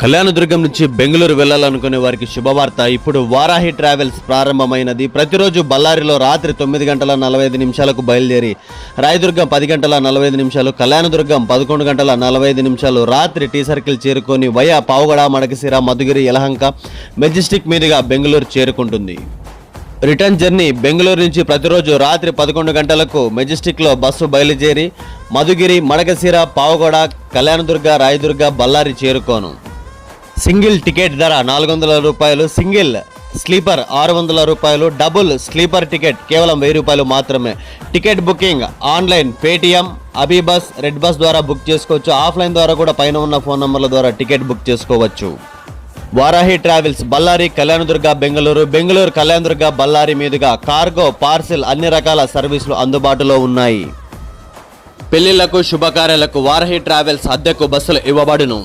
కళ్యాణదుర్గం నుంచి బెంగళూరు వెళ్లాలనుకునే వారికి శుభవార్త. ఇప్పుడు వారాహి ట్రావెల్స్ ప్రారంభమైనది. ప్రతిరోజు బళ్ళారిలో రాత్రి 9:45 బయలుదేరి రాయదుర్గం 10:45, కళ్యాణదుర్గం 11:45 రాత్రి టీ సర్కిల్ చేరుకొని వయా పావుగడ, మడకశిర, మధుగిరి, యలహంక, మెజెస్టిక్ మీదుగా బెంగళూరు చేరుకుంటుంది. రిటర్న్ జర్నీ బెంగళూరు నుంచి ప్రతిరోజు రాత్రి 11 గంటలకు మెజెస్టిక్లో బస్సు బయలుదేరి మధుగిరి, మడకశిర, పావుగడ, కళ్యాణదుర్గ, రాయదుర్గ, బళ్ళారి చేరుకోను. సింగిల్ టికెట్ ధర 400 రూపాయలు, సింగిల్ స్లీపర్ 600 రూపాయలు, డబుల్ స్లీపర్ టికెట్ కేవలం 1000 రూపాయలు మాత్రమే. Ticket booking online, Paytm, AbhiBus, red bus ద్వారా బుక్ చేసుకోవచ్చు. ఆఫ్లైన్ ద్వారా కూడా పైన ఉన్న ఫోన్ నంబర్ల ద్వారా టికెట్ బుక్ చేసుకోవచ్చు. వారాహి ట్రావెల్స్ బళ్ళారి, కళ్యాణదుర్గ, బెంగళూరు, బెంగళూరు, కళ్యాణదుర్గ, బళ్ళారి మీదుగా కార్గో, పార్సిల్ అన్ని రకాల సర్వీసులు అందుబాటులో ఉన్నాయి. పెళ్లిళ్లకు, శుభకార్యాలకు వారాహి ట్రావెల్స్ అద్దెకు బస్సులు ఇవ్వబడును.